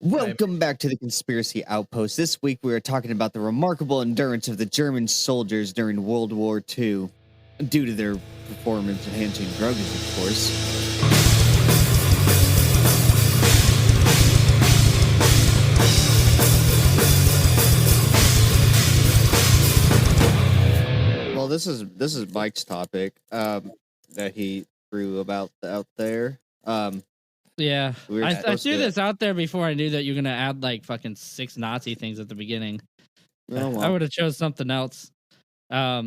Welcome back to the Conspiracy Outpost. This week we are talking about the remarkable endurance of the German soldiers during World War II, due to their performance-enhancing drugs, of course. Well, this is Mike's topic that he threw out there. Yeah, We were I supposed threw to- this out there before I knew that you're gonna add like fucking 6 Nazi things at the beginning. Oh, well. I would have chose something else. But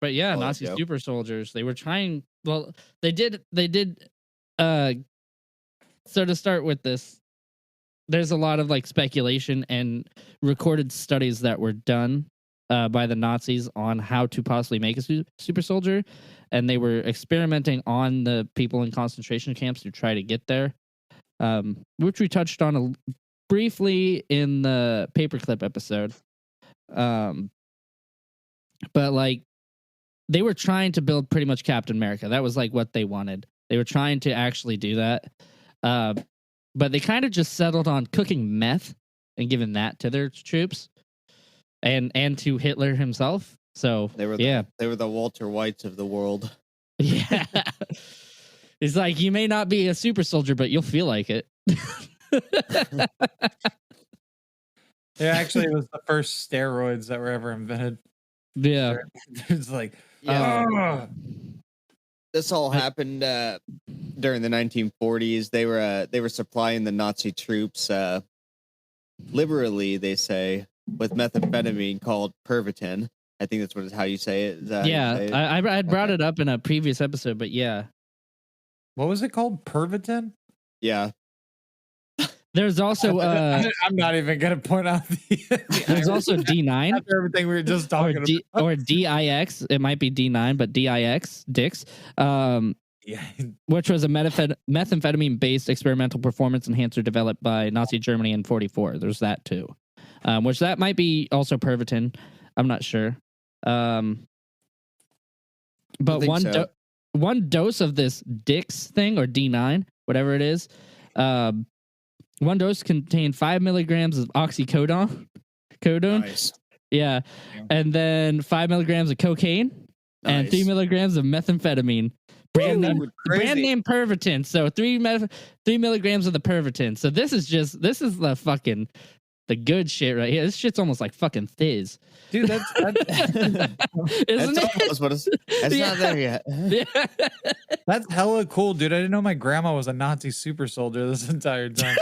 yeah, Well, Nazi let's go. super soldiers. They were trying. Well, they did. So to start with this, there's a lot of like speculation and recorded studies that were done by the Nazis on how to possibly make a super soldier, and they were experimenting on the people in concentration camps to try to get there, which we touched on briefly in the paperclip episode. But like they were trying to build pretty much Captain America. That was like what they wanted. They were trying to actually do that. But they kind of just settled on cooking meth and giving that to their troops and to Hitler himself. So They were the Walter Whites of the world. Yeah. It's like, you may not be a super soldier, but you'll feel like it. Yeah, actually, it was the first steroids that were ever invented. Yeah. It's like, Yeah. "Ugh." This all happened during the 1940s. They were supplying the Nazi troops liberally, they say, with methamphetamine called Pervitin. I think that's how you say it. Is that how you Yeah. say it? I brought it up in a previous episode, but yeah. What was it called? Pervitin? Yeah. There's also I'm not even gonna point out there's also D9 after everything we were just or talking about. or DIX. It might be D9, but DIX, Dix. Yeah, Which was a methamphetamine-based experimental performance enhancer developed by Nazi Germany in 1944. There's that too, which that might be also Pervitin. I'm not sure. But think so. one dose of this Dix thing or D9, whatever it is, one dose contained 5 milligrams of oxycodone. Nice. Yeah, and then 5 milligrams of cocaine and 3 Nice. milligrams of methamphetamine. Brand crazy. name Pervitin. So 3 milligrams of the Pervitin. So this is the fucking the good shit right here. This shit's almost like fucking Fizz, dude, that's isn't it? Almost what it's Yeah. not there yet. Yeah. that's hella cool, dude. I didn't know my grandma was a Nazi super soldier this entire time.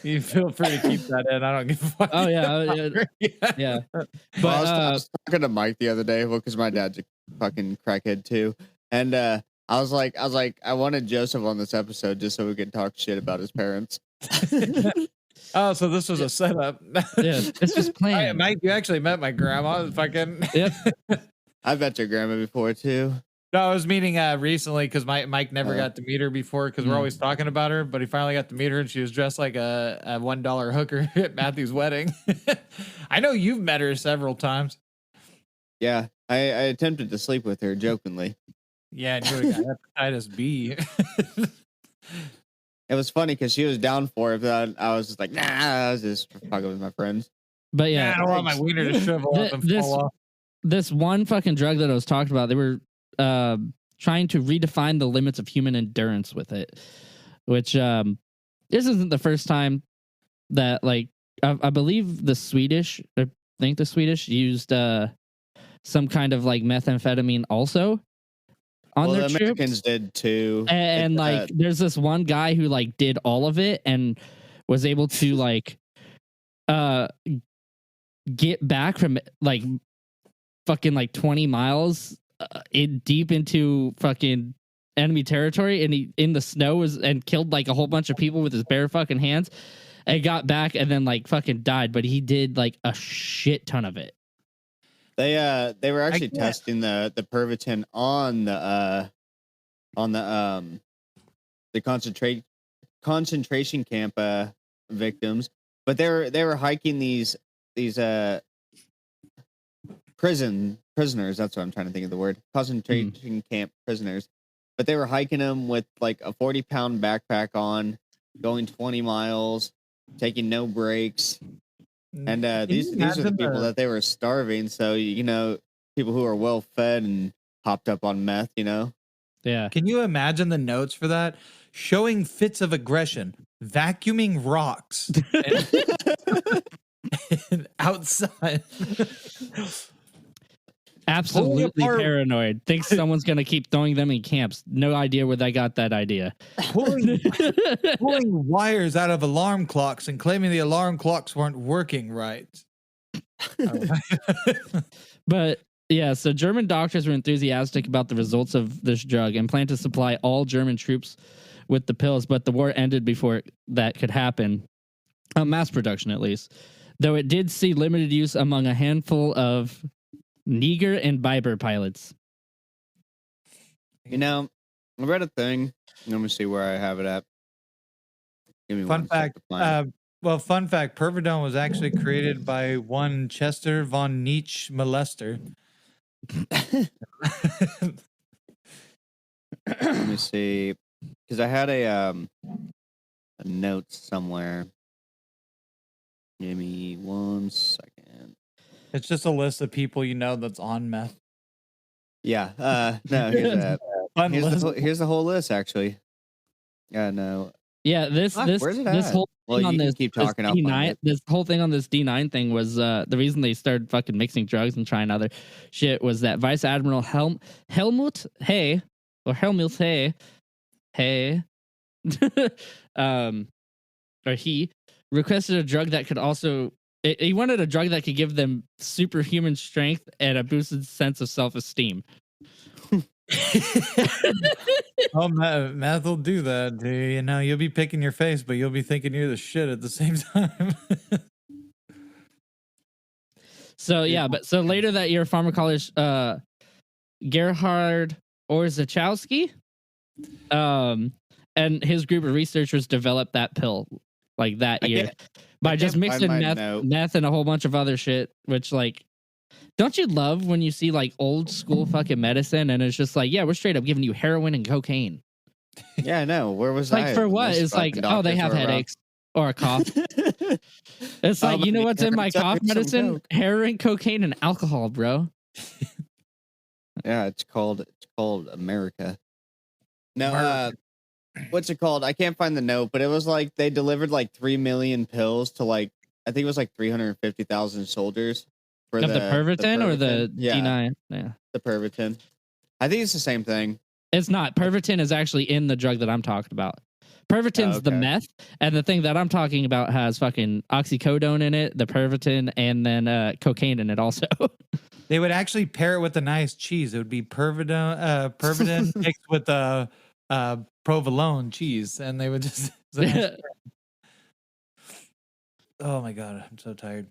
You feel free to keep that in. I don't give a fuck. Oh yeah, yeah. But Well, I was talking to Mike the other day, because my dad's a fucking crackhead too, and I was like, I wanted Joseph on this episode just so we could talk shit about his parents. Oh, so this was a setup. yeah, this was planned. Mike, you actually met my grandma. Fucking. Yep. I've met your grandma before too. No, I was meeting recently because Mike never got to meet her before because we're always talking about her, but he finally got to meet her and she was dressed like a $1 hooker at Matthew's wedding. I know you've met her several times. Yeah, I attempted to sleep with her jokingly. Yeah, and you would have got hepatitis B. It was funny because she was down for it, but I was just like, nah, I was just fucking with my friends. But Yeah, yeah, I don't want my wiener to shrivel up and fall off. this one fucking drug that I was talking about, they were trying to redefine the limits of human endurance with it, which this isn't the first time that, like, I believe the Swedish used some kind of like methamphetamine also on their the troops. Americans did too. And like there's this one guy who like did all of it and was able to like get back from like fucking like 20 miles deep into fucking enemy territory, and he in the snow and killed like a whole bunch of people with his bare fucking hands, and got back and then like fucking died, but he did like a shit ton of it. They were actually testing the Pervitin on the concentration camp victims, but they were hiking these prisoners. That's what I'm trying to think of the word. Concentration camp prisoners, but they were hiking them with like a 40-pound backpack on, going 20 miles, taking no breaks. And these are the people that they were starving. So, people who are well fed and hopped up on meth, Yeah. Can you imagine the notes for that? Showing fits of aggression, vacuuming rocks and outside. Absolutely paranoid. Thinks someone's going to keep throwing them in camps. No idea where they got that idea. Pulling wires out of alarm clocks and claiming the alarm clocks weren't working right. But yeah, so German doctors were enthusiastic about the results of this drug and planned to supply all German troops with the pills, but the war ended before that could happen. Mass production, at least. Though it did see limited use among a handful of Niger and Biber pilots. I read a thing. Let me see where I have it at. Give me fun fact. Fun fact. Pervidone was actually created by one Chester von Nietzsche Molester. Let me see, because I had a note somewhere. Give me 1 second. It's just a list of people that's on meth. Yeah. No. Here's the whole list. Actually. Yeah. No. Yeah. This whole thing on this keep talking. This whole thing on this D9 thing was the reason they started fucking mixing drugs and trying other shit was that Vice Admiral Helmut Hay or he requested a drug that could also. He wanted a drug that could give them superhuman strength and a boosted sense of self-esteem. Oh, meth will do that, dude. You'll be picking your face, but you'll be thinking you're the shit at the same time. So later that year, pharmacologist Gerhard Orzechowski, and his group of researchers developed that pill like that year by just mixing meth and a whole bunch of other shit. Which, like, don't you love when you see like old school fucking medicine and it's just like, yeah, we're straight up giving you heroin and cocaine. Yeah, I know. Where was like for what? It's like, oh, they have headaches or a cough. It's like, you know what's in my cough medicine? Heroin, cocaine, and alcohol, bro. Yeah, it's called America. No, what's it called? I can't find the note, but it was like they delivered like 3 million pills to like, I think it was like 350,000 soldiers. For the Pervitin or the D9? Yeah, the Pervitin. I think it's the same thing. It's not. Pervitin is actually in the drug that I'm talking about. Pervitin's the meth, and the thing that I'm talking about has fucking oxycodone in it, the Pervitin, and then cocaine in it also. They would actually pair it with a nice cheese. It would be Pervitin mixed with provolone cheese, and they would just. Oh my god, I'm so tired.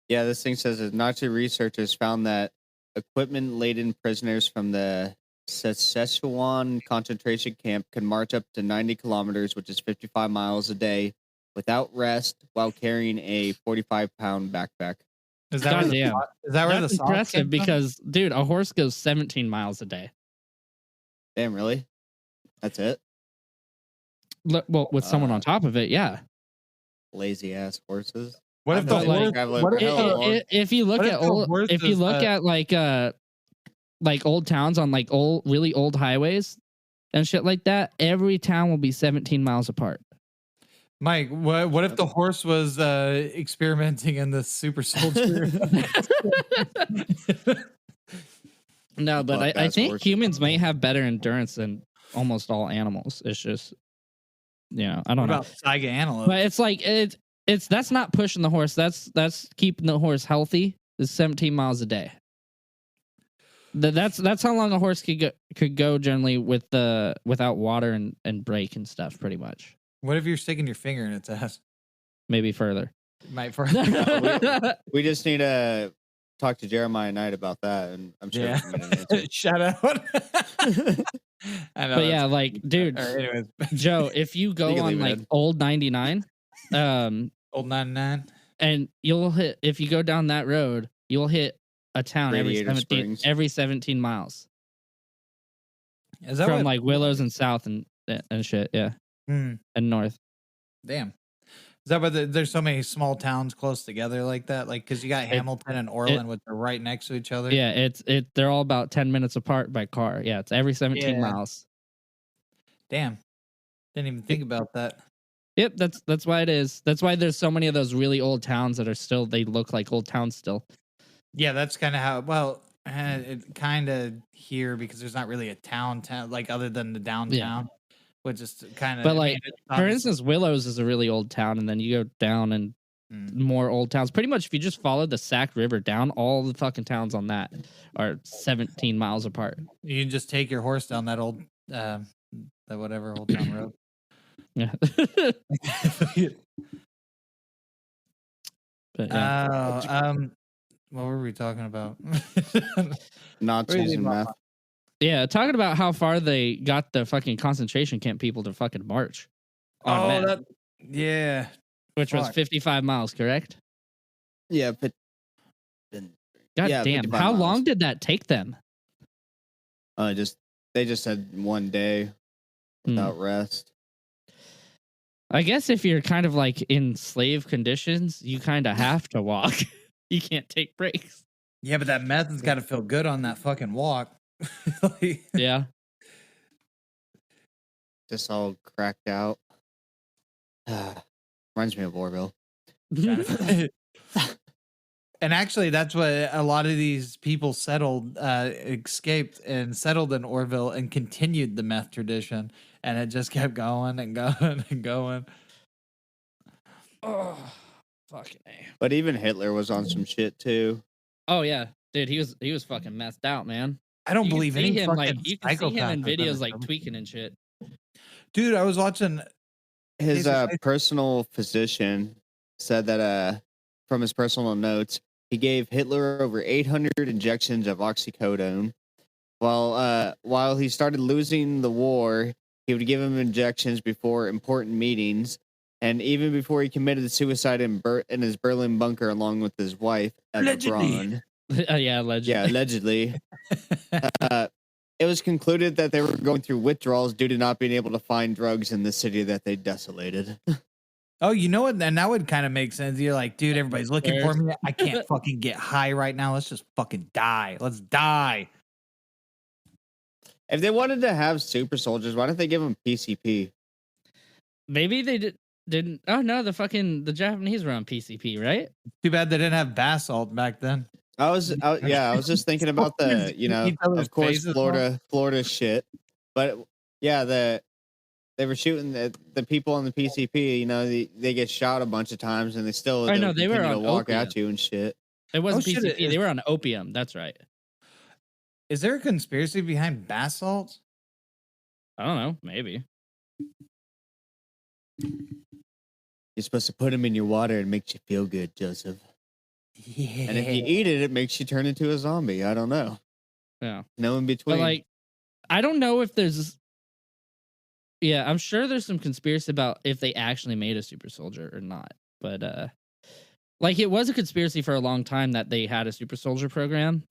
Yeah, this thing says that Nazi researchers found that equipment-laden prisoners from the Szechuan concentration camp could march up to 90 kilometers, which is 55 miles a day, without rest, while carrying a 45-pound backpack. Is that where the impressive? Because, dude, a horse goes 17 miles a day. Damn, really? That's it? Well, with someone on top of it, yeah. Lazy ass horses. What if if you look at like old towns on like really old highways and shit like that, every town will be 17 miles apart. Mike, what if the horse was experimenting in the super soldier? No, but I think humans may have better endurance than almost all animals. It's just, I don't know about Saiga antelope. But it's like that's not pushing the horse. That's keeping the horse healthy. It's 17 miles a day. That's how long a horse could go generally without water and break and stuff. Pretty much. What if you're sticking your finger in its ass? Maybe further. Might further. we just need to talk to Jeremiah Knight about that, and I'm sure. Yeah. Shout out. I know. But yeah, like, dude, Joe, if you go on like Old 99, Old 99, and if you go down that road, you'll hit a town every 17 miles. Is that from what, like Willows and South and shit, yeah, Hmm, and North. damn. Is that why there's so many small towns close together like that? Like, because you got Hamilton and Orland, which are right next to each other. Yeah, they're all about 10 minutes apart by car. Yeah, it's every 17 Yeah. miles. Damn. Didn't even think about that. Yep, that's why it is. That's why there's so many of those really old towns that are still, they look like old towns still. Yeah, that's kind of how. Well, it kind of here because there's not really a town like other than the downtown, which is kind of. But like, for instance, Willows is a really old town, and then you go down and more old towns. Pretty much, if you just follow the Sac River down, all the fucking towns on that are 17 miles apart. You can just take your horse down that old, that whatever old town road. Yeah. But, yeah. What were we talking about? Nazis and meth. Yeah, talking about how far they got the fucking concentration camp people to fucking march. on meth, yeah. which was 55 miles, correct? Yeah, but God Yeah, damn. 55 How miles. long did that take them? they just had one day without rest. I guess if you're kind of like in slave conditions, you kind of have to walk. You can't take breaks. Yeah, but that meth has got to feel good on that fucking walk. Yeah. Just all cracked out. Reminds me of Orville. And actually, that's what a lot of these people settled, escaped and settled in Orville and continued the meth tradition. And it just kept going and going and going. Oh, fucking A. But even Hitler was on some shit too. Oh yeah, dude, he was fucking messed out, man. I don't You can believe see any him fucking like you can see him in psychopath has videos ever like come. tweaking and shit. Dude, I was watching. His Jesus, I- personal physician said that from his personal notes, he gave Hitler over 800 injections of oxycodone. While he started losing the war, he would give him injections before important meetings, and even before he committed suicide in his Berlin bunker along with his wife, Eva Allegedly. Braun. Yeah, allegedly. Yeah, allegedly. It was concluded that they were going through withdrawals due to not being able to find drugs in the city that they desolated. Oh, you know what? And that would kind of make sense. You're like, dude, everybody's looking for me. I can't fucking get high right now. Let's just fucking die. Let's die. If they wanted to have super soldiers, why don't they give them PCP? Maybe they didn't. Oh no, the Japanese were on PCP, right? Too bad they didn't have basalt back then. I was just thinking about the, Each other's of course, faces Florida shit. But yeah, they were shooting the people on the PCP, they get shot a bunch of times and they still I know, they were continue on to walk opium. at you and shit. It wasn't shit, PCP. They were on opium. That's right. Is there a conspiracy behind basalt? I don't know. Maybe. You're supposed to put them in your water. It makes you feel good, Joseph. Yeah. And if you eat it, it makes you turn into a zombie. I don't know. Yeah. No in between. But like, I don't know if there's. Yeah, I'm sure there's some conspiracy about if they actually made a super soldier or not. But like it was a conspiracy for a long time that they had a super soldier program,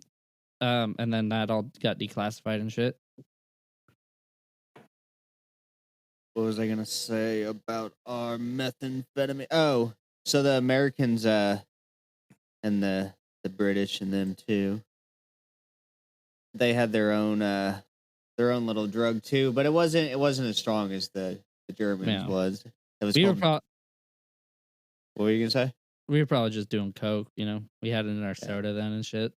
and then that all got declassified and shit. What was I gonna say about our methamphetamine? Oh, so the Americans and the British and them too. They had their own little drug too, but it wasn't as strong as the Germans Yeah. was. It was We were called, what were you gonna say? we were probably just doing coke. We had it in our soda then and shit.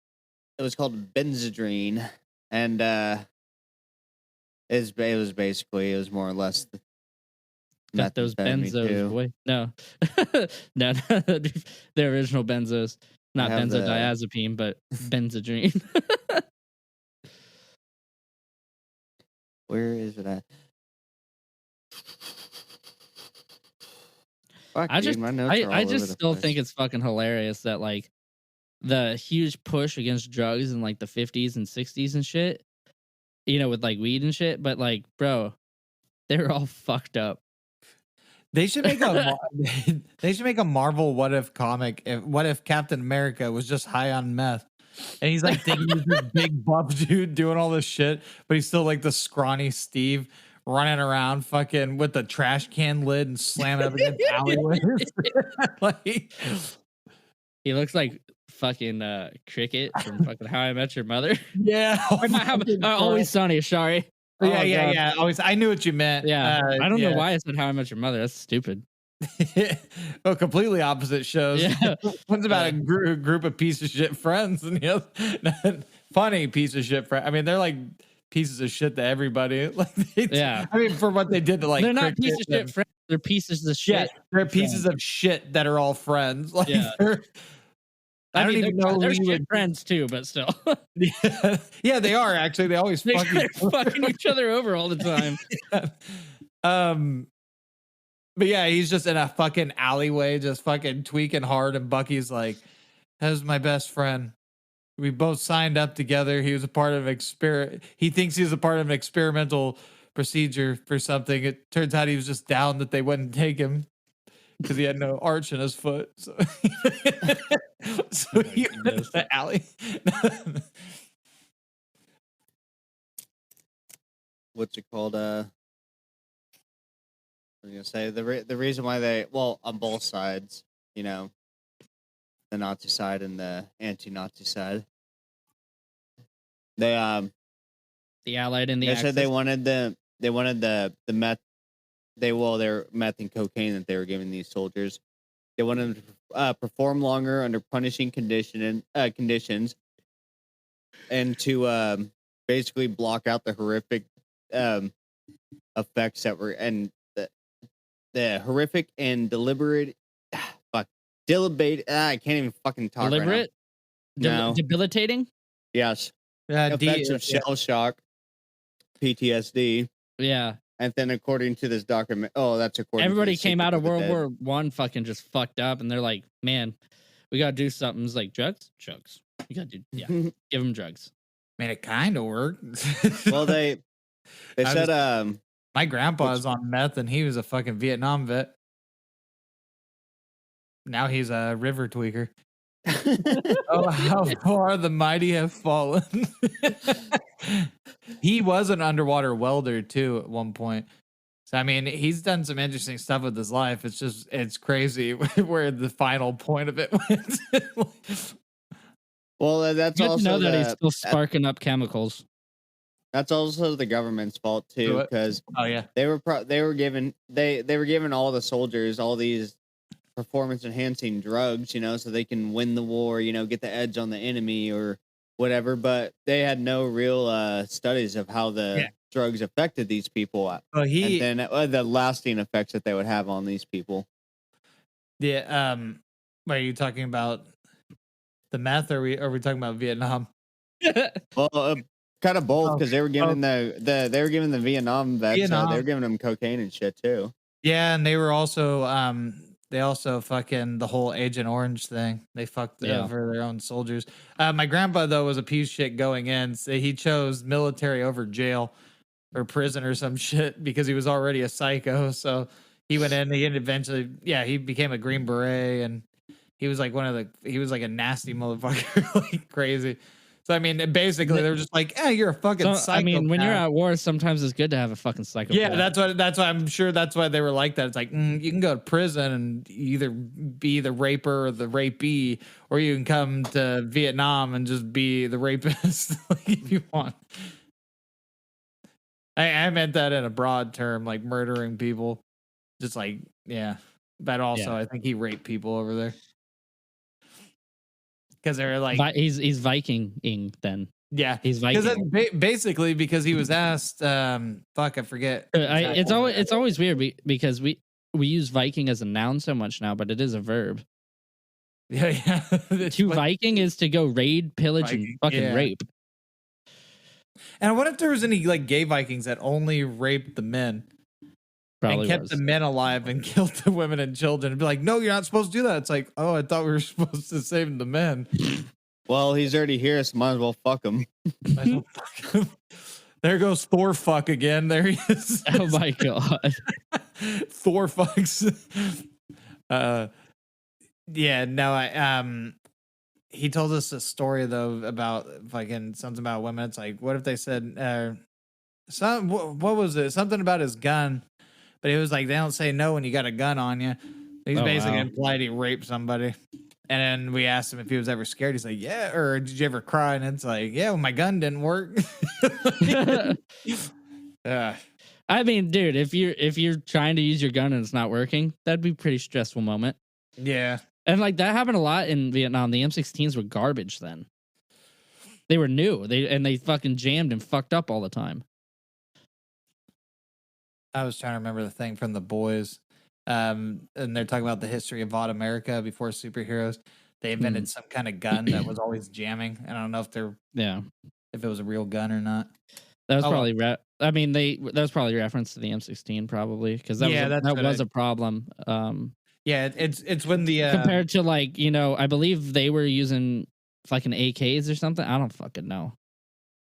It was called Benzedrine, and it was more or less Got those methamphetamine, benzos, too. boy. No, no, the original benzos, not I have the- benzodiazepine, but benzodrine. Where is it at? Fuck, I dude, just, my notes are all I over just the still place. think it's fucking hilarious that like the huge push against drugs in like the 50s and 60s and shit, with like weed and shit. But like, bro, they were all fucked up. They should make a Marvel What If comic. What if Captain America was just high on meth? And he's like thinking he's this big buff dude doing all this shit, but he's still like the scrawny Steve running around fucking with the trash can lid and slamming up against alleyways. Like, He looks like fucking Cricket from fucking How I Met Your Mother. yeah. Always Sunny. Sorry. Oh, Yeah. Always, I knew what you meant. Yeah. I don't know why I said How I Met Your Mother. That's stupid. Oh, completely opposite shows. Yeah. One's about a group of piece of shit friends, and the other funny piece of shit friend. I mean, they're like pieces of shit to everybody. Like, Yeah. I mean, for what they did to like, They're not pieces of shit and- friends. They're pieces of shit. Yeah, they're pieces of shit that are all friends. Like, Yeah. I don't even know they're who you shit would. friends too, but still. Yeah, they are actually. They always They're fucking. fucking each other over all the time. But yeah, he's just in a fucking alleyway, just fucking tweaking hard, and Bucky's like, "That's my best friend. We both signed up together. He was a part of He thinks he was a part of an experimental procedure for something. It turns out he was just down that they wouldn't take him because he had no arch in his foot. So, so he went to the alley." What's it called? I was gonna say the reason why they on both sides, you know, the Nazi side and the anti-Nazi side, they The Allied and the they Axis. said they wanted the meth their meth and cocaine that they were giving these soldiers. They wanted them to perform longer under punishing conditions and to basically block out the horrific effects that were and the horrific and deliberate deliberate I can't even fucking talk Deliberate? right now. No. Debilitating? Yes. Effects of shell shock, PTSD. Yeah. And then according to this document, that's according Everybody to came out of Secret World Dead. War I fucking just fucked up, and they're like, man, we gotta do something. It's like drugs. You gotta do give them drugs. Man, it kind of worked. Well, they said my grandpa's on meth, and he was a fucking Vietnam vet. Now he's a river tweaker. Oh, how far the mighty have fallen. He was an underwater welder too at one point. So I mean, he's done some interesting stuff with his life. It's crazy where the final point of it went. Well, that's Good to also know that he's still sparking up chemicals. that's also the government's fault too, because they were given all the soldiers all these performance enhancing drugs, so they can win the war, get the edge on the enemy or whatever. But they had no real studies of how the drugs affected these people, and then the lasting effects that they would have on these people. Yeah. Are you talking about the meth, or are we talking about Vietnam? Well, kind of both, because they were giving they were giving the Vietnam vets, so they were giving them cocaine and shit too. Yeah, and they were also they also fucking the whole Agent Orange thing. They fucked over their own soldiers. My grandpa though was a piece of shit going in. So he chose military over jail or prison or some shit because he was already a psycho. So he went in. He eventually, he became a Green Beret, and he was like he was like a nasty motherfucker, like crazy. So I mean, basically, they're just like, you're a fucking psychopath. I mean, when you're at war, sometimes it's good to have a fucking psychopath. Yeah, that's why I'm sure that's why they were like that. It's like you can go to prison and either be the raper or the rapee, or you can come to Vietnam and just be the rapist if you want. I meant that in a broad term, like murdering people, just like but also I think he raped people over there. Because they're like he's Vikinging then. Yeah, he's Viking. Basically, because he was asked, I forget. It's always weird because we use Viking as a noun so much now, but it is a verb. Yeah. To Viking is to go raid, pillage, and fucking rape. And I wonder if there was any like gay Vikings that only raped the men. Probably and kept the men alive and killed the women and children and be like, no, you're not supposed to do that. It's like, oh, I thought we were supposed to save the men. Well, he's already here, so might as well fuck him. There goes Thor fuck again. There he is. Oh my god. Thor fucks. he told us a story though about fucking something about women. It's like, what if they said, what was it? Something about his gun, but he was like, they don't say no when you got a gun on you. He's basically implied he raped somebody. And then we asked him if he was ever scared. He's like, yeah. Or did you ever cry? And it's like, yeah, well, my gun didn't work. I mean, dude, if you're trying to use your gun and it's not working, that'd be a pretty stressful moment. Yeah. And like that happened a lot in Vietnam. The M16s were garbage then. They were new. They fucking jammed and fucked up all the time. I was trying to remember the thing from The Boys. And they're talking about the history of VOD America before superheroes. They invented some kind of gun that was always jamming. I don't know if if it was a real gun or not. That was probably that was probably a reference to the M16 probably because that was a problem. Yeah, it's when the compared to like, you know, I believe they were using fucking AKs or something. I don't fucking know.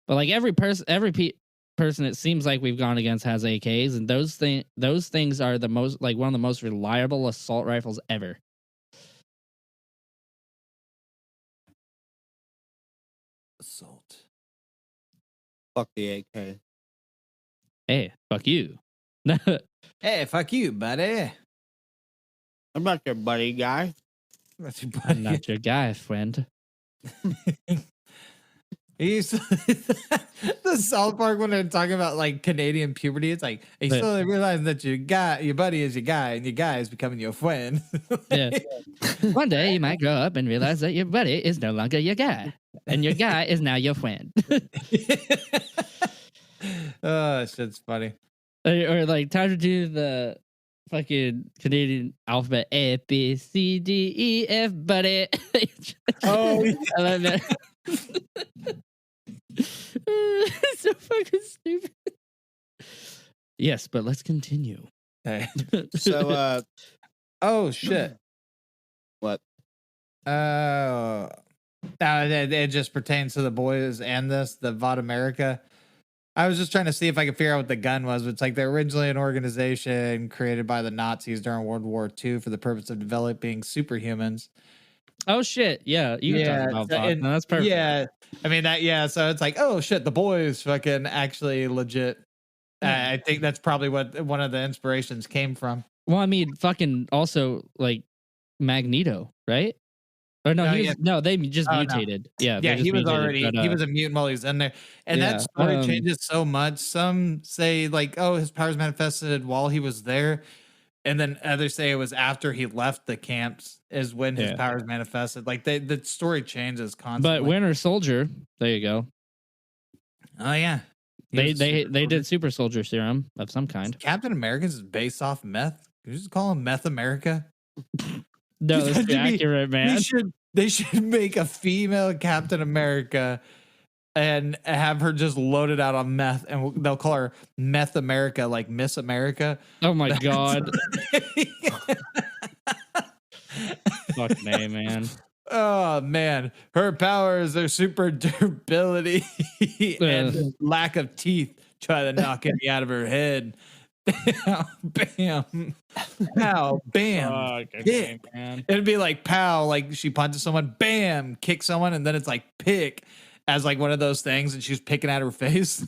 But like every person it seems like we've gone against has AKs, and those things are the most like one of the most reliable assault rifles ever. Assault. Fuck the AK. Hey, fuck you. Hey, fuck you, buddy. I'm not your buddy guy. That's your buddy. I'm not your guy, friend. He's the South Park when they're talking about like Canadian puberty. It's like you slowly realize that your buddy is your guy, and your guy is becoming your friend. Yeah. One day you might grow up and realize that your buddy is no longer your guy, and your guy is now your friend. Oh, shit's funny. Or like time to do the fucking Canadian alphabet: A B C D E F, buddy. Oh, yeah. I love that. It's so fucking stupid. Yes, but let's continue. Okay. So, oh shit. What? It just pertains to The Boys and the VOD America. I was just trying to see if I could figure out what the gun was. It's like they're originally an organization created by the Nazis during World War II for the purpose of developing superhumans. Oh shit! Yeah, you can talk about that. No, that's perfect. Yeah, I mean that. Yeah, so it's like, oh shit, The Boys fucking actually legit. I think that's probably what one of the inspirations came from. Well, I mean, fucking also like Magneto, right? Or no, they just mutated. No. Yeah, he was mutated, he was a mutant while he was in there, and that story changes so much. Some say like, oh, his powers manifested while he was there. And then others say it was after he left the camps is when his powers manifested. Like the story changes constantly. But Winter Soldier, there you go. Oh yeah, they did super soldier serum of some kind. Captain America's is based off meth. Can you just call him Meth America? No, that's accurate, man. They should make a female Captain America and have her just loaded out on meth, and they'll call her Meth America, like Miss America. Oh my god! Fuck me, man. Oh man, her powers are super durability and lack of teeth. Try to knock any out of her head. Bam, pow, bam. Oh, okay, man. It'd be like pow, like she punches someone, bam, kick someone, and then it's like pick. As like one of those things, and she's picking at her face.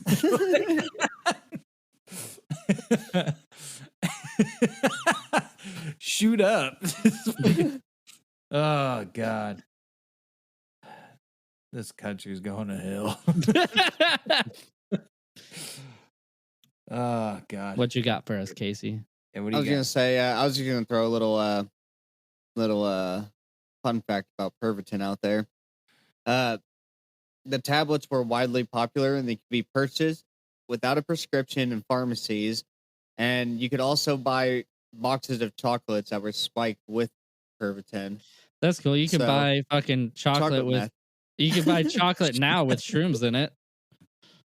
Shoot up. Oh God. This country's going to hell. Oh God. What you got for us, Casey? Yeah, I was gonna say, I was just gonna throw a little fun fact about Pervitin out there. The tablets were widely popular, and they could be purchased without a prescription in pharmacies. And you could also buy boxes of chocolates that were spiked with Pervitin. That's cool. You can buy fucking chocolate with. Meth. You can buy chocolate now with shrooms in it.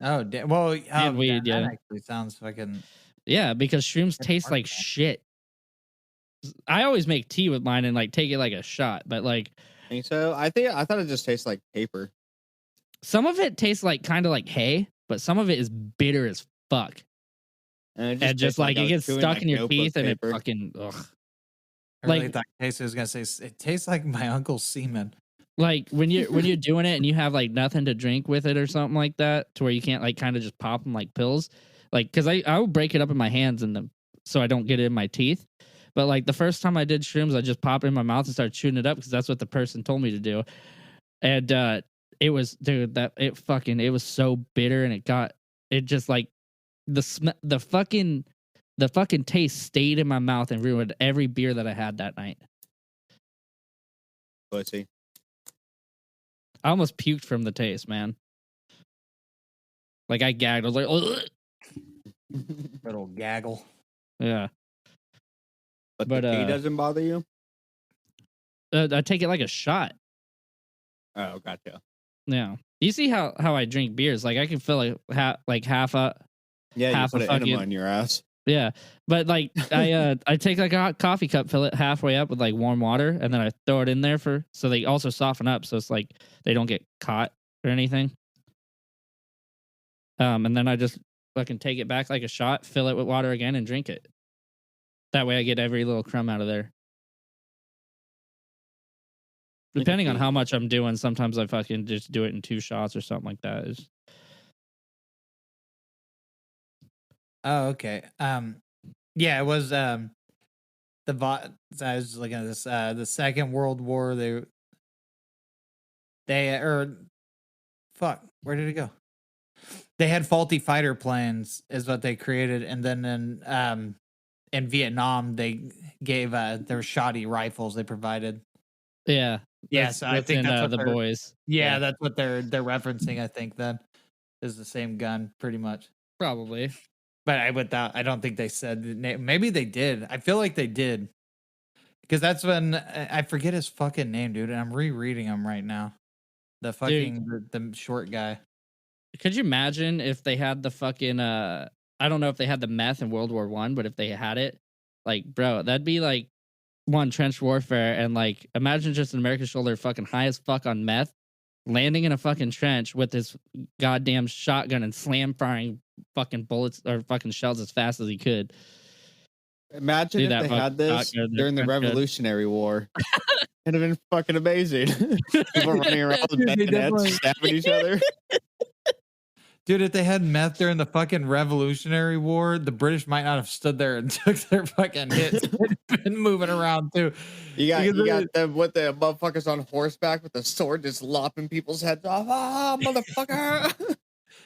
Oh, well, and weed. That actually sounds fucking. Yeah, because shrooms taste like shit. I always make tea with mine and like take it like a shot, but like. Think so? I thought it just tastes like paper. Some of it tastes like kind of like hay, but some of it is bitter as fuck. And just like it gets stuck in your teeth and it fucking ugh. I really thought Casey was gonna say it tastes like my uncle's semen. Like when you're doing it and you have like nothing to drink with it or something like that, to where you can't like kind of just pop them like pills. Like, because I will break it up in my hands and so I don't get it in my teeth. But like the first time I did shrooms, I just popped it in my mouth and started chewing it up because that's what the person told me to do. And it was, dude, it was so bitter, and it just like the fucking taste stayed in my mouth and ruined every beer that I had that night. Pussy. I almost puked from the taste, man. Like I gagged. I was like, ugh. Little gaggle. Yeah. But But, the tea doesn't bother you? I take it like a shot. Oh, gotcha. Yeah. You see how I drink beers? Like I can feel like half a Yeah, you half put a an fucking enema in your ass. yeah. But like I take like a hot coffee cup, fill it halfway up with like warm water, and then I throw it in there so they also soften up, so it's like they don't get caught or anything. And then I just fucking take it back like a shot, fill it with water again, and drink it. That way I get every little crumb out of there. Depending on how much I'm doing, sometimes I fucking just do it in 2 shots or something like that. Oh, okay. Yeah, it was I was looking at this. The Second World War. Fuck. Where did it go? They had faulty fighter planes, is what they created, and then in Vietnam they gave their shoddy rifles they provided. Yeah. Yeah, so I think that's what the they're- boys. Yeah, that's what they're referencing. I think then is the same gun, pretty much. Probably. But I don't think they said the name. Maybe they did. I feel like they did, because that's when I forget his fucking name, dude. And I'm rereading him right now. The fucking the short guy. Could you imagine if they had the fucking I don't know if they had the meth in World War I, but if they had it, like, bro, that'd be like one trench warfare, and like imagine just an American soldier fucking high as fuck on meth, landing in a fucking trench with his goddamn shotgun and slam firing fucking bullets or fucking shells as fast as he could. Imagine Do if that they fucking had this shotgun, during the that's good. Revolutionary War. It'd have been fucking amazing. People running around with Dude, they definitely- bayonets, stabbing each other. Dude, if they had meth during the fucking Revolutionary War, the British might not have stood there and took their fucking hits. They'd been moving around too. You Because got them with the motherfuckers on horseback with the sword just lopping people's heads off. Ah, motherfucker.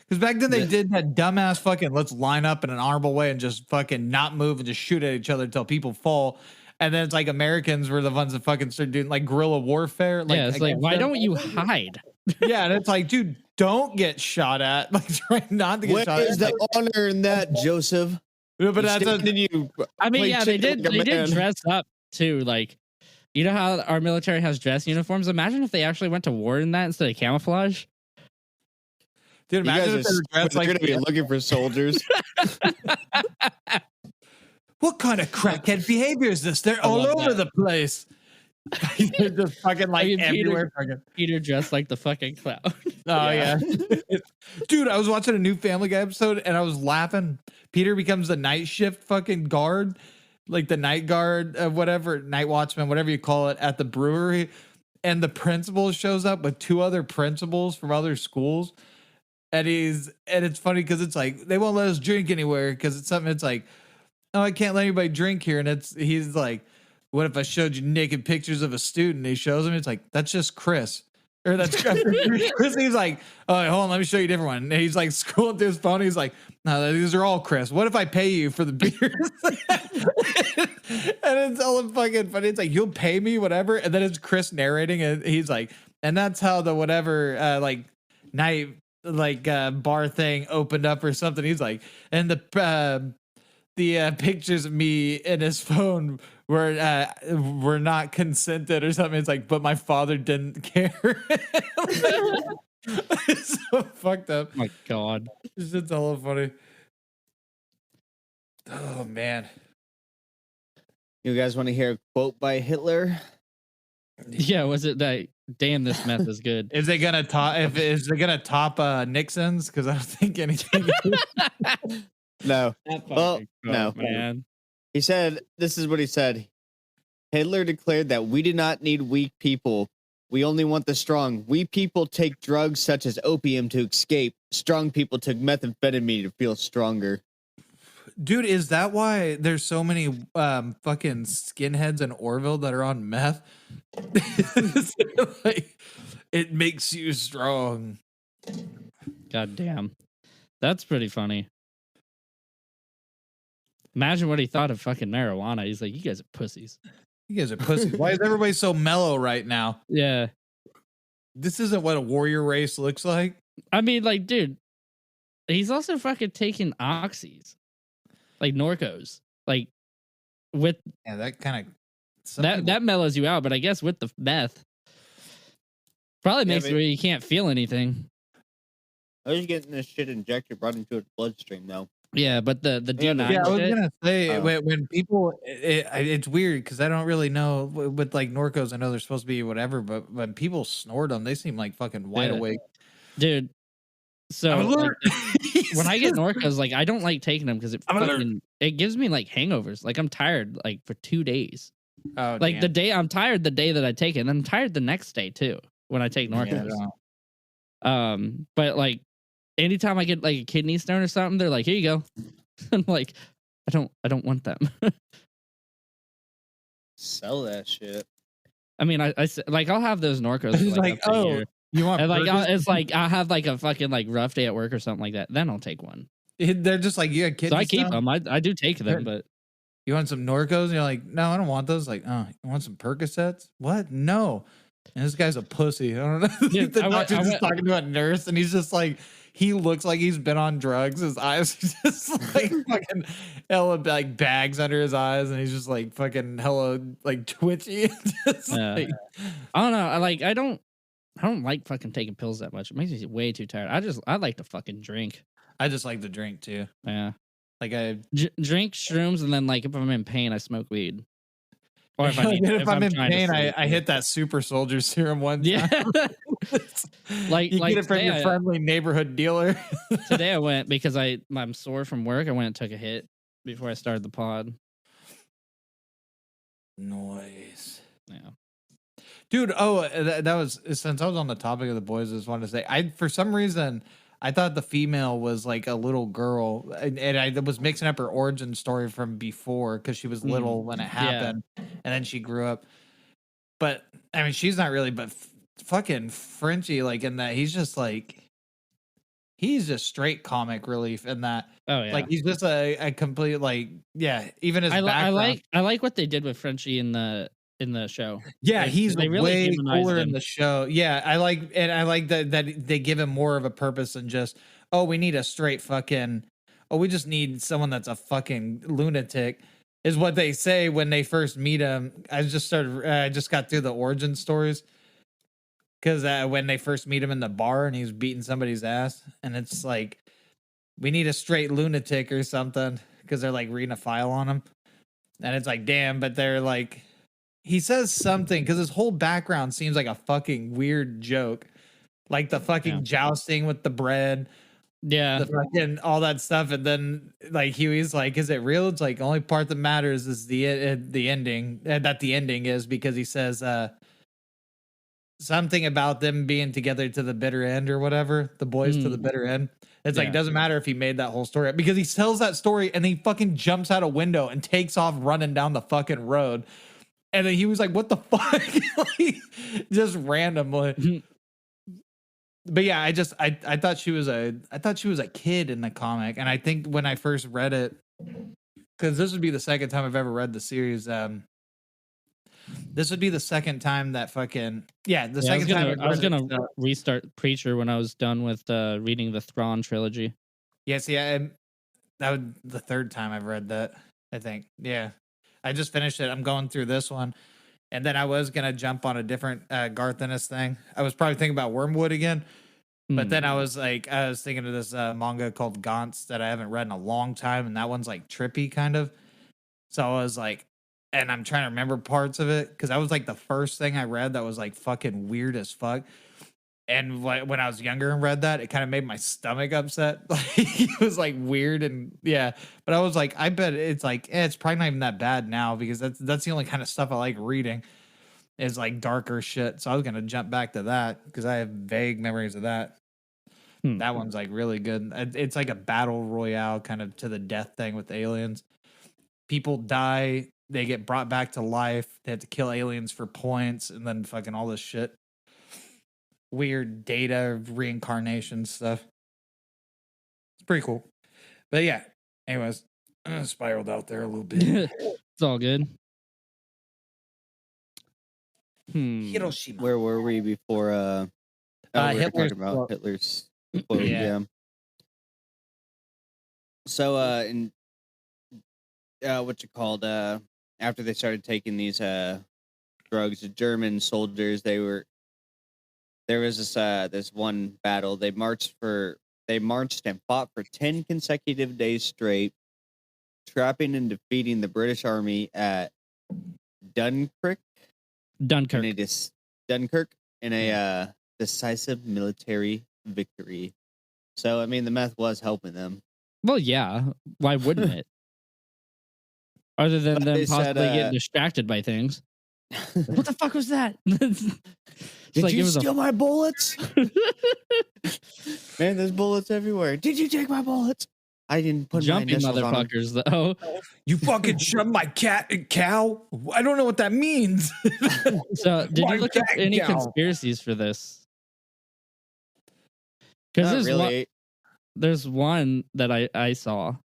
Because back then they did that dumbass fucking let's line up in an honorable way and just fucking not move and just shoot at each other until people fall. And then it's like Americans were the ones that fucking started doing like guerrilla warfare. Like, yeah, it's like, against why them. don't you hide? Yeah, and it's like, dude, don't get shot at. Like, try not to get Where shot is at. the honor in that, Joseph? Yeah, but You that's stand and you I mean, play yeah, they chicken did. like a They did man. dress up too. Like, you know how our military has dress uniforms. Imagine if they actually went to war in that instead of camouflage. dude, You imagine guys if they were dressed are like going to be looking for soldiers. what kind of crackhead behavior is this? They're I all love over that. the place. They're just fucking like mean, everywhere. Fucking. Peter dressed like the fucking clown. Oh yeah. Dude, I was watching a new Family Guy episode and I was laughing. Peter becomes the night shift fucking guard, like the night guard, whatever, night watchman, whatever you call it, at the brewery. And the principal shows up with 2 other principals from other schools. And it's funny because it's like they won't let us drink anywhere because it's something. It's like, oh, I can't let anybody drink here. And he's like, what if I showed you naked pictures of a student? He shows him. It's like, that's just Chris. Or that's Chris. He's like, oh, hold on, let me show you a different one. And he's like scrolling through his phone. He's like, no, these are all Chris. What if I pay you for the beers? And it's all fucking funny. It's like, you'll pay me, whatever. And then it's Chris narrating, and he's like, and that's how the whatever like night like bar thing opened up or something. He's like, and the pictures of me in his phone were not consented or something. It's like, but my father didn't care. It's so fucked up. Oh my god. It's just hella funny. Oh man. You guys want to hear a quote by Hitler? Yeah, was it that? Damn, this meth is good. Is it gonna top? Is it gonna top Nixon's? Because I don't think anything. No. That Well, fucking no. quote, man. He said, this is what he said. Hitler declared that we do not need weak people We only want the strong. We people take drugs such as opium to escape. Strong people took methamphetamine to feel stronger. Dude, is that why there's so many fucking skinheads in Orville that are on meth? Like, it makes you strong. God damn. That's pretty funny. Imagine what he thought of fucking marijuana. He's like, you guys are pussies. You guys are pussies. Why is everybody so mellow right now? Yeah. This isn't what a warrior race looks like. I mean, like, dude, he's also fucking taking oxys. Like Norcos. Like, with Yeah, that kind of that mellows you out, but I guess with the meth, probably makes it where you can't feel anything. I was getting this shit injected right into its bloodstream though. Yeah, but the D9 Yeah, I was shit, gonna say when people, it's weird because I don't really know with like Norcos. I know they're supposed to be whatever, but when people snort them, they seem like fucking wide awake. dude. So like, when I get Norcos, like I don't like taking them because it gives me like hangovers. Like I'm tired like for 2 days. Oh, like damn. the day I'm tired the day that I take it, and I'm tired the next day too when I take Norcos. Yeah, But like anytime I get like a kidney stone or something, they're like, here you go. I'm like, I don't want them. Sell that shit. I mean, I like I'll have those Norcos. For, like, up to a year. You want And like it's like I'll have like a fucking like rough day at work or something like that. Then I'll take one. they're just like, you got kidney So I keep stone? them. I do take them, but You want some Norcos? And you're like, no, I don't want those. Like, oh, you want some Percocets? What? No. And this guy's a pussy. I don't know. Dude, The doctor's just talking to a nurse, and he's just like, he looks like he's been on drugs. His eyes are just like fucking hella like bags under his eyes, and he's just like fucking hella like twitchy. Just, like, I don't know. I don't like fucking taking pills that much. It makes me way too tired. I like to fucking drink. I just like to drink too. Yeah. Like I drink shrooms, and then like if I'm in pain, I smoke weed. Or if, if I'm in pain, I hit that super soldier serum one time. Yeah. like you get it from your friendly neighborhood dealer. Today I went because I'm sore from work. I went and took a hit before I started the pod. Noise. Yeah. Dude, that was, since I was on the topic of the boys, I just wanted to say, for some reason, I thought the female was like a little girl, and I was mixing up her origin story from before because she was little when it happened, and then she grew up. But I mean, she's not really, but fucking Frenchie, like in that, he's just straight comic relief in that. Oh yeah, like he's just a complete like even his background. I like what they did with Frenchie in the show. Yeah, he's really way cooler him in the show. Yeah, I like that they give him more of a purpose than just, oh, we need a straight fucking, oh, we just need someone that's a fucking lunatic, is what they say when they first meet him. I just got through the origin stories because when they first meet him in the bar and he's beating somebody's ass, and it's like, we need a straight lunatic or something because they're like reading a file on him, and it's like, damn, but they're like. He says something because his whole background seems like a fucking weird joke, like the fucking jousting with the bread, the fucking all that stuff, and then like Huey's like, "Is it real?" It's like, only part that matters is the ending. That the ending is because he says something about them being together to the bitter end or whatever. The boys to the bitter end. It's like, doesn't matter if he made that whole story up because he tells that story and he fucking jumps out a window and takes off running down the fucking road. And then he was like, "What the fuck?" Like, just randomly. But yeah, I thought she was a kid in the comic, and I think when I first read it, because this would be the second time I've ever read the series. This would be the second time that fucking second time I was gonna restart Preacher when I was done with reading the Thrawn trilogy. Yes, that was the third time I've read that. I think, yeah. I just finished it. I'm going through this one. And then I was going to jump on a different Garth Ennis thing. I was probably thinking about Wormwood again. But then I was thinking of this manga called Gantz that I haven't read in a long time. And that one's like trippy kind of. So I was like, and I'm trying to remember parts of it. Because that was like the first thing I read that was like fucking weird as fuck. And when I was younger and read that, it kind of made my stomach upset. Like it was like weird and but I was like, I bet it's like it's probably not even that bad now because that's the only kind of stuff I like reading. is like darker shit. So I was gonna jump back to that because I have vague memories of that. That one's like really good. It's like a battle royale kind of to the death thing with aliens. People die, they get brought back to life. They have to kill aliens for points, and then fucking all this shit. Weird data reincarnation stuff. It's pretty cool. But yeah, anyways, I spiraled out there a little bit. It's all good. Hiroshima. Where were we before? We were Hitler's talking about quote. Hitler's quote. Yeah. Yeah. So, what you called? After they started taking these drugs, the German soldiers, there was this one battle. They marched and fought for 10 consecutive days straight, trapping and defeating the British army at Dunkirk. Dunkirk. Dunkirk in a decisive military victory. So, I mean, the meth was helping them. Well, yeah. Why wouldn't it? Other than But them they said, possibly getting distracted by things. What the fuck was that? It's Did like you it was steal my bullets? Man, there's bullets everywhere. Did you take my bullets? I didn't put my jumping initials on 'em. motherfuckers though. You fucking shot my cat and cow? I don't know what that means. So did My you look up cat any cow. conspiracies for this? Because Not really. there's one that I saw.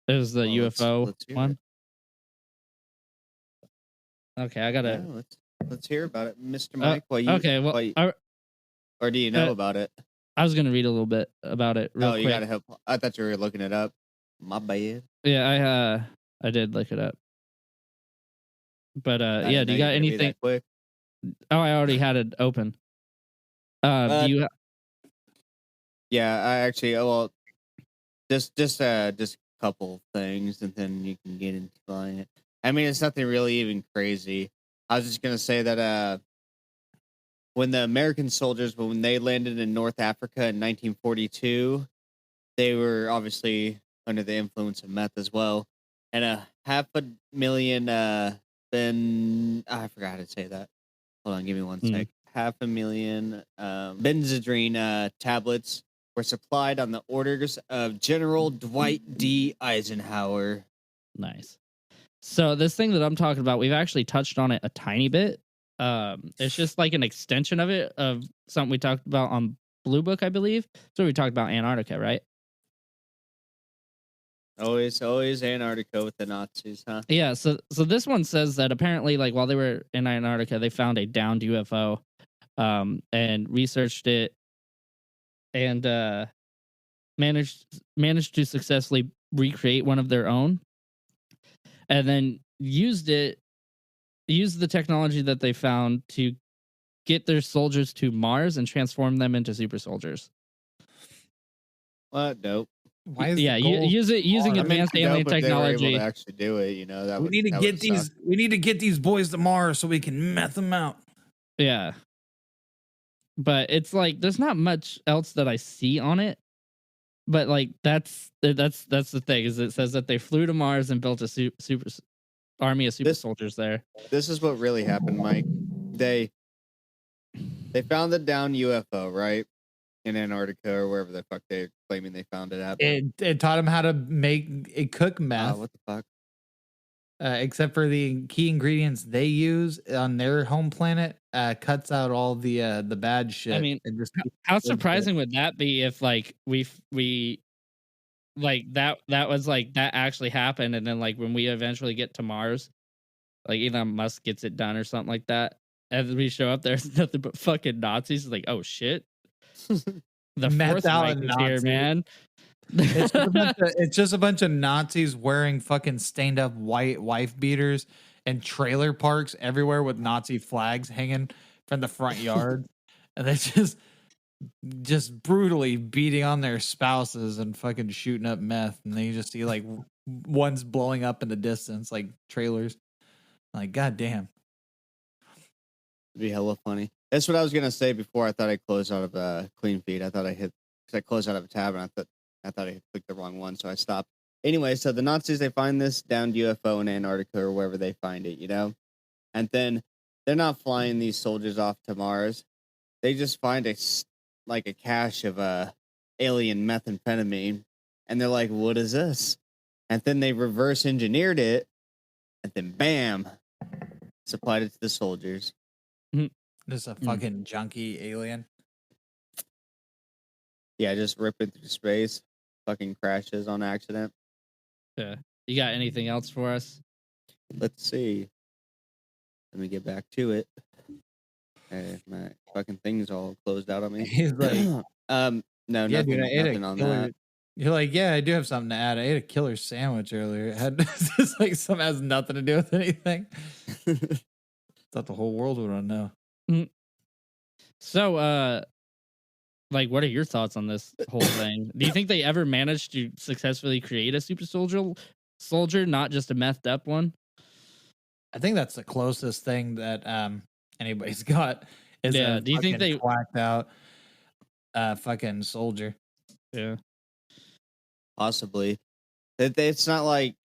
There's the Well, UFO let's hear one. Okay, I gotta. Yeah, let's hear about it, Mr. Mike. Okay, well, or do you know about it? I was gonna read a little bit about it real You quick. gotta help. I thought you were looking it up. My bad. Yeah, I did look it up. But I yeah, didn't do you know got were gonna be anything? that quick. Oh, I already had it open. Do you? Yeah, I actually. Well, just a couple things, and then you can get into it. I mean, it's nothing really even crazy. I was just gonna say that when the American soldiers, when they landed in North Africa in 1942, they were obviously under the influence of meth as well, and 500,000 I forgot how to say that. Hold on, give me one sec. 500,000 Benzedrine tablets were supplied on the orders of General Dwight D. Eisenhower. Nice. So this thing that I'm talking about, we've actually touched on it a tiny bit. It's just like an extension of it, of something we talked about on Blue Book, I believe. So we talked about Antarctica, right? Always Antarctica with the Nazis, huh? Yeah. So this one says that apparently, like while they were in Antarctica, they found a downed UFO, and researched it, and managed to successfully recreate one of their own, and then used the technology that they found to get their soldiers to Mars and transform them into super soldiers. What? Nope. Why is using advanced alien But they were technology. able to actually do it. You know that we need to get these boys to Mars so we can meth them out. Yeah. But it's like there's not much else that I see on it. But like that's the thing, is it says that they flew to Mars and built a super army of super soldiers there. This is what really happened, Mike. They found the downed UFO, right? In Antarctica or wherever the fuck they're claiming they found it at. It taught them how to cook meth. What the fuck? Except for the key ingredients they use on their home planet, cuts out all the bad shit. I mean, and just how surprising would that be if like we like that was like that actually happened, and then like when we eventually get to Mars, like Elon Musk gets it done or something like that, and we show up, there's nothing but fucking Nazis. It's like, oh shit. The fourth Reich is here, man. It's just a bunch of Nazis wearing fucking stained up white wife beaters and trailer parks everywhere with Nazi flags hanging from the front yard, and they just brutally beating on their spouses and fucking shooting up meth, and then you just see like ones blowing up in the distance like trailers. Like, goddamn. It'd be hella funny. That's what I was gonna say before. I thought I closed out of Clean Feed. I thought I hit because I closed out of a tab, and I thought I had clicked the wrong one, so I stopped. Anyway, so the Nazis, they find this downed UFO in Antarctica or wherever they find it, and then they're not flying these soldiers off to Mars. They just find a cache of alien methamphetamine, and they're like, "What is this?" And then they reverse engineered it, and then bam, supplied it to the soldiers. Just a fucking junkie alien. Yeah, just ripping through space, fucking crashes on accident. Yeah. You got anything else for us? Let's see. Let me get back to it. My fucking thing's all closed out on me. He's like, no, yeah, nothing, dude, I ate nothing a on killer. that. You're like, yeah, I do have something to add. I ate a killer sandwich earlier. It had just like something has nothing to do with anything. Thought the whole world would want to know. So, like, what are your thoughts on this whole thing? Do you think they ever managed to successfully create a super soldier, not just a methed up one? I think that's the closest thing that anybody's got. Is Yeah. a Do you think fucking they whacked out fucking soldier? Yeah. Possibly. It's not like,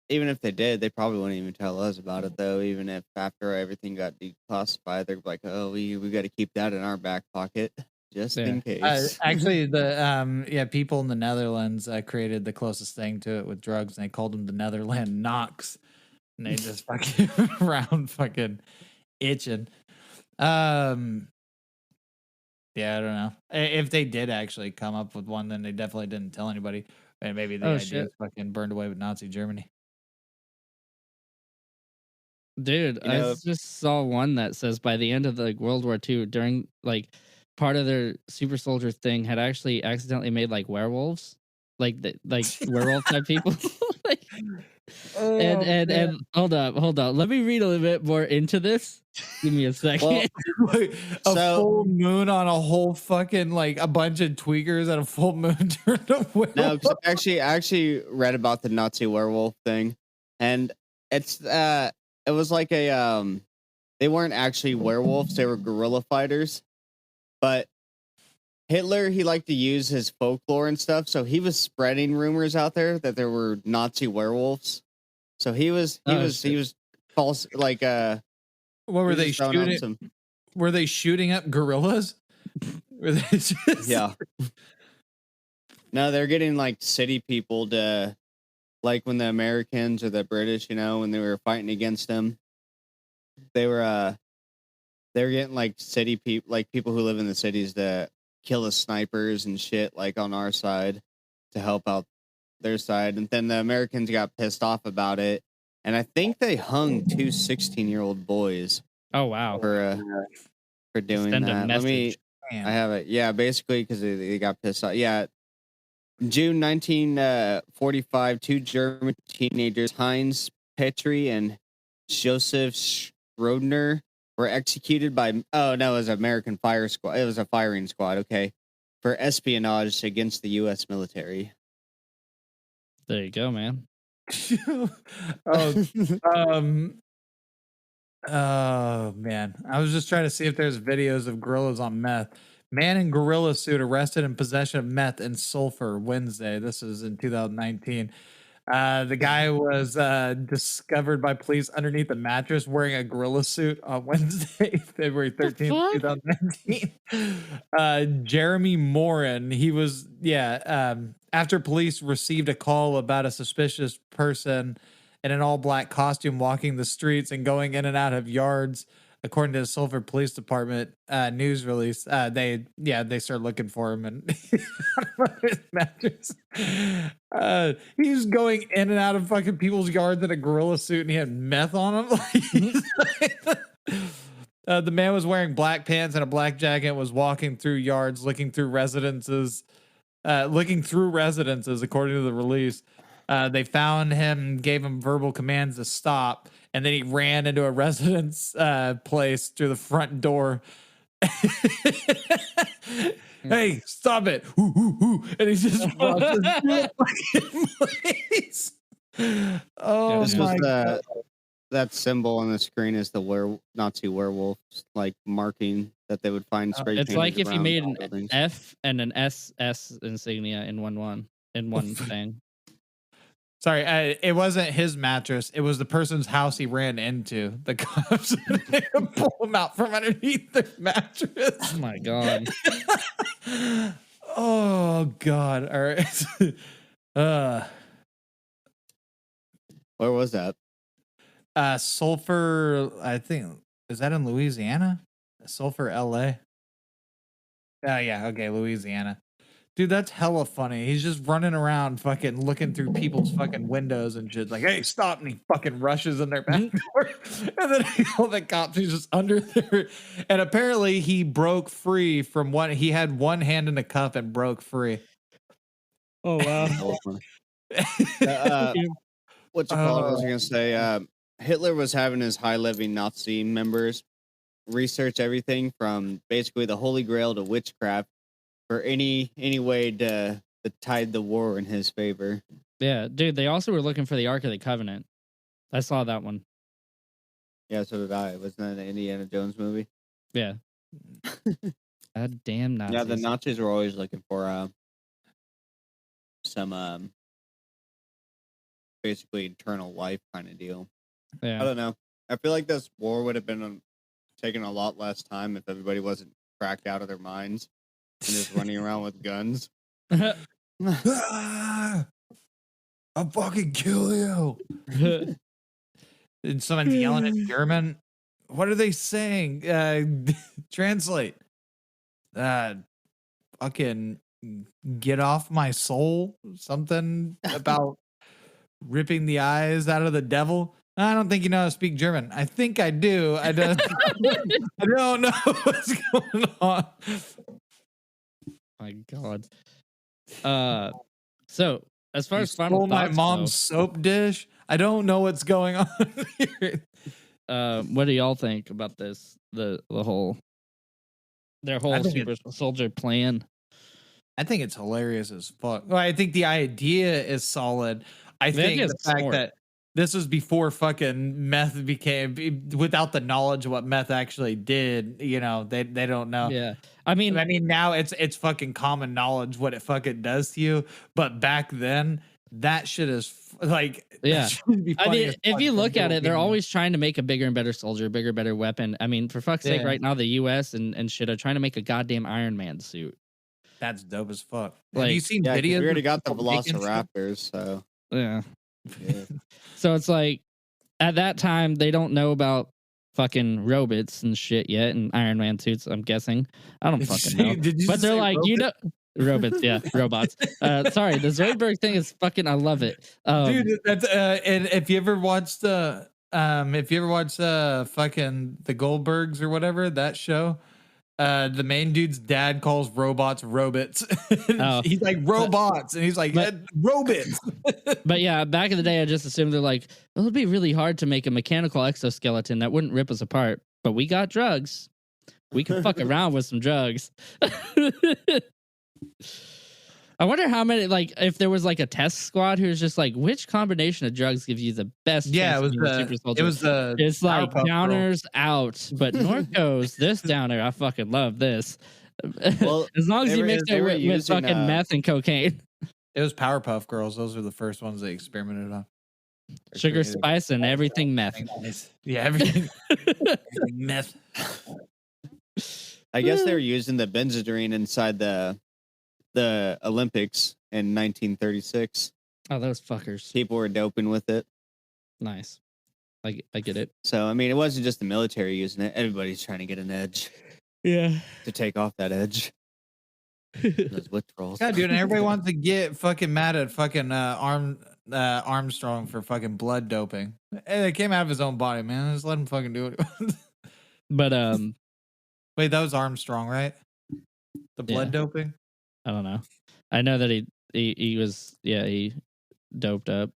even if they did, they probably wouldn't even tell us about it, though. Even if after everything got declassified, they're like, "Oh, we got to keep that in our back pocket just in case." Actually, the people in the Netherlands created the closest thing to it with drugs, and they called them the Netherland Knox, and they just fucking around fucking itching. Yeah, I don't know. If they did actually come up with one, then they definitely didn't tell anybody, and maybe the idea is fucking burned away with Nazi Germany. Dude, I just saw one that says by the end of the World War II, during like part of their super soldier thing had actually accidentally made like werewolves, like werewolf type people. Like, and hold up, let me read a little bit more into this. Give me a second. Well, full moon on a whole fucking like a bunch of tweakers at a full moon turned a werewolf. No, because I actually read about the Nazi werewolf thing, and it's it was like a they weren't actually werewolves, they were guerrilla fighters. But Hitler, he liked to use his folklore and stuff, so he was spreading rumors out there that there were Nazi werewolves. So he was false, like what were they shooting? Were they shooting up gorillas? Were they just... Yeah. No, they're getting like city people to, like when the Americans or the British, when they were fighting against them, they were getting like city people, like people who live in the cities, to kill the snipers and shit, like on our side, to help out their side. And then the Americans got pissed off about it, and I think they hung 2 16-year-old boys. Oh wow! For doing that. Let me. I have it. Yeah, basically because they got pissed off. Yeah. June 1945, 2 German teenagers, Heinz Petri and Joseph Schrodner, were executed by, it was an American fire squad. It was a firing squad, okay, for espionage against the U.S. military. There you go, man. Oh, man. I was just trying to see if there's videos of gorillas on meth. Man in gorilla suit arrested in possession of meth and sulfur Wednesday. This is in 2019. The guy was discovered by police underneath a mattress wearing a gorilla suit on Wednesday, February 13th, 2019. Jeremy Morin, he was, after police received a call about a suspicious person in an all-black costume walking the streets and going in and out of yards. According to the Sulphur Police Department news release, they started looking for him and his mattress. He's going in and out of fucking people's yards in a gorilla suit, and he had meth on him. The man was wearing black pants and a black jacket, was walking through yards, looking through residences, according to the release. They found him, gave him verbal commands to stop, and then he ran into a residence place through the front door. Hey, stop it! Ooh, ooh, ooh. And he just rushes through the fucking place. Oh, this my God. That symbol on the screen is the Nazi werewolf, like marking that they would find spray painted. It's like if you made an buildings. F and an SS insignia in one thing. Sorry, it wasn't his mattress. It was the person's house he ran into. The cops they would pull him out from underneath their mattress. Oh my god. Oh god. All right. Where was that? Sulphur, I think, is that in Louisiana? Sulphur, LA. Yeah, okay, Louisiana. Dude, that's hella funny. He's just running around fucking looking through people's fucking windows and shit. Like, hey, stop. And he fucking rushes in their back door. And then all the cops, he's just under there. And apparently he broke free from one. He had one hand in a cup and broke free. Oh wow. That was funny. What you call it? I was gonna say. Hitler was having his high-level Nazi members research everything from basically the Holy Grail to witchcraft for any way to tide the war in his favor. Yeah, dude, they also were looking for the Ark of the Covenant. I saw that one. Yeah, so did I. Wasn't that an Indiana Jones movie? Yeah. God damn Nazis. Yeah, the Nazis were always looking for some basically eternal life kind of deal. I Yeah. don't know. I feel like this war would have been taken a lot less time if everybody wasn't cracked out of their minds and just running around with guns. I'll fucking kill you. And someone's yelling in German. What are they saying? Translate. Fucking get off my soul. Something about ripping the eyes out of the devil. I don't think you know how to speak German. I think I do. I don't, I don't know what's going on. My God. So as far You as final stole my thoughts mom's soap dish. I don't know what's going on here. what do y'all think about this? Their whole think super soldier plan. I think it's hilarious as fuck. Well, I think the idea is solid. I think idea the is fact smart. that this was before fucking meth became, without the knowledge of what meth actually did, you know, they don't know. Yeah. I mean, Now it's fucking common knowledge what it fucking does to you, but back then that shit is like, Yeah. that shit would be I funny mean, as if fuck you for look at little it, they're kids. always trying to make a bigger and better soldier, bigger, better weapon. I mean, for fuck's sake, Yeah. right now the US and shit are trying to make a goddamn Iron Man suit. That's dope as fuck. Have Like, you seen Yeah, 'cause videos? we already of got the people making shit? Velociraptors, so Yeah. yeah. So it's like at that time they don't know about fucking robots and shit yet and Iron Man suits, I'm guessing. I don't Did you fucking say- know. did you But just they're say like, you know, robots, yeah, robots. Sorry, the Zoidberg thing is fucking, I love it. Dude, that's and if you ever watched fucking the Goldbergs or whatever, that show, the main dude's dad calls robots robots. Oh. He's like robots, and he's like But- robots. But yeah, back in the day, I just assumed they're like, well, it'd be really hard to make a mechanical exoskeleton that wouldn't rip us apart. But we got drugs. We can fuck around with some drugs. I wonder how many, like, if there was like a test squad who's just like, which combination of drugs gives you the best? Yeah, chance it was to be a the super soldier? it was the It's like Powerpuff Girl. downers out, but Norco's this downer. I fucking love this. Well, as long as they you were- mix they it were with using, fucking meth and cocaine, It was Powerpuff Girls. Those were the first ones they experimented on. sugar, spice, and everything meth. Yeah, everything, everything meth. I guess they were using the benzodrine inside the Olympics in 1936. Oh, those fuckers. People were doping with it. Nice. I get it. So I mean, it wasn't just the military using it. Everybody's trying to get an edge Yeah. to take off that edge. Those withdrawals. God, dude, and everybody wants to get fucking mad at fucking Armstrong for fucking blood doping. Hey, it came out of his own body, man. Just let him fucking do it. But Wait, that was Armstrong, right? The blood doping. I don't know. I know that he was he doped up.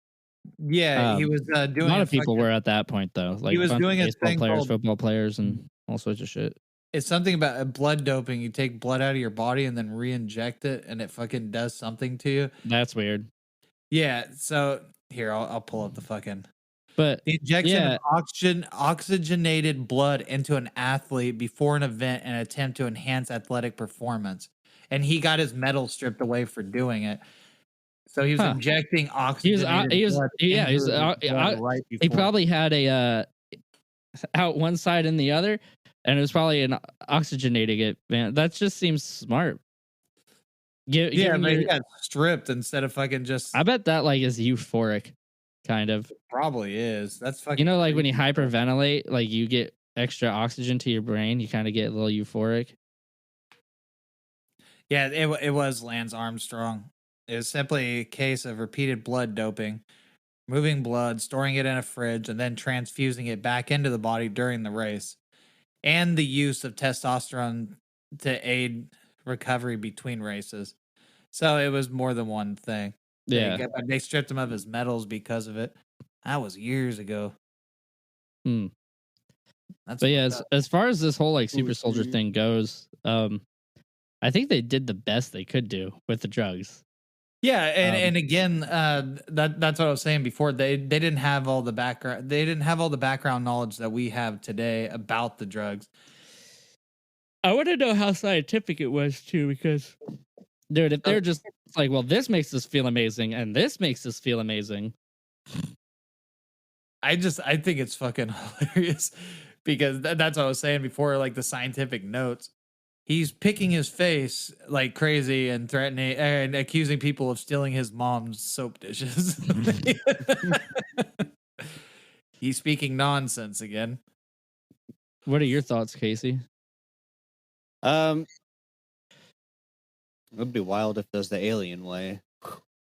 Yeah, he was doing. A lot of people were at that point though. Like was a bunch of doing a baseball thing players, called- football players, and all sorts of shit. It's something about blood doping. You take blood out of your body and then re-inject it, and it fucking does something to you. That's weird. Yeah. So here, I'll pull up the fucking. But The injection Yeah. of oxygenated blood into an athlete before an event in an attempt to enhance athletic performance. And he got his medal stripped away for doing it. So he was Huh. injecting He oxygen. Right he before. probably had a out one side and the other, and it was probably an oxygenating it. Man, that just seems smart. Yeah, but he got stripped instead of fucking just. I bet that like is euphoric, kind of. Probably is. That's fucking. You know, like when you creepy. hyperventilate, like you get extra oxygen to your brain, you kind of get a little euphoric. Yeah, it was Lance Armstrong. It was simply a case of repeated blood doping, moving blood, storing it in a fridge, and then transfusing it back into the body during the race, and the use of testosterone to aid recovery between races. So it was more than one thing. Yeah. They stripped him of his medals because of it. That was years ago. Hmm. That's But yeah, fucked up. as far as this whole like super soldier thing goes, I think they did the best they could do with the drugs. Yeah, and again, that's what I was saying before. They didn't have all the background. They didn't have all the background knowledge that we have today about the drugs. I want to know how scientific it was too, because, dude, if they're just like, well, this makes us feel amazing, and this makes us feel amazing. I think it's fucking hilarious because that's what I was saying before. Like the scientific notes, he's picking his face like crazy and threatening and accusing people of stealing his mom's soap dishes. He's speaking nonsense again. What are your thoughts, Casey? It would be wild if it was the alien way.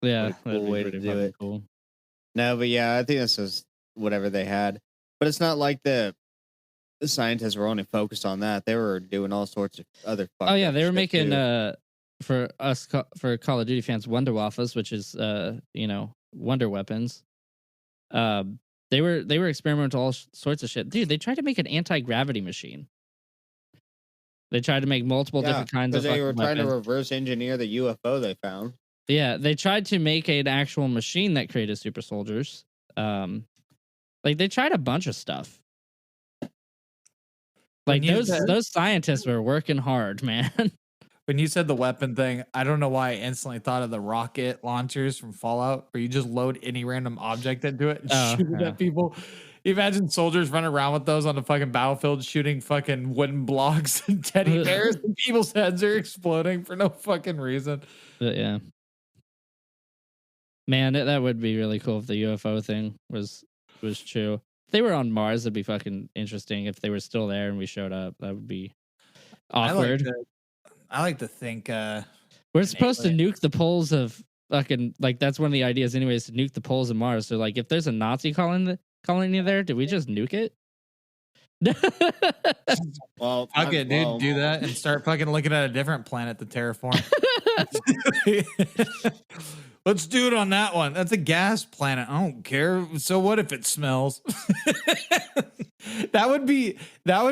Yeah, What a cool way to do it. Cool. No, but yeah, I think this is whatever they had. But it's not like the scientists were only focused on that. They were doing all sorts of other. Oh yeah, they were making too. for us for Call of Duty fans, Wonder Waffles, which is wonder weapons. They were experimental all sorts of shit. Dude, they tried to make an anti-gravity machine. They tried to make multiple different kinds of they were trying weapons. to reverse engineer the UFO they found. Yeah, they tried to make an actual machine that created super soldiers. Like they tried a bunch of stuff. Like those scientists were working hard, man. When you said the weapon thing, I don't know why I instantly thought of the rocket launchers from Fallout, where you just load any random object into it and shoot it at people. Imagine soldiers running around with those on the fucking battlefield, shooting fucking wooden blocks and teddy bears, and people's heads are exploding for no fucking reason. But yeah. Man, that would be really cool if the UFO thing was true. If they were on Mars, it'd be fucking interesting. If they were still there and we showed up, that would be awkward. I like to think we're supposed to nuke the poles of fucking, like, that's one of the ideas anyways, to nuke the poles of Mars. So like if there's a Nazi colony there, did we just nuke it? Well, fuck it, dude. Do that and start fucking looking at a different planet to terraform. Let's do it on that one. That's a gas planet. I don't care. So what if it smells? That would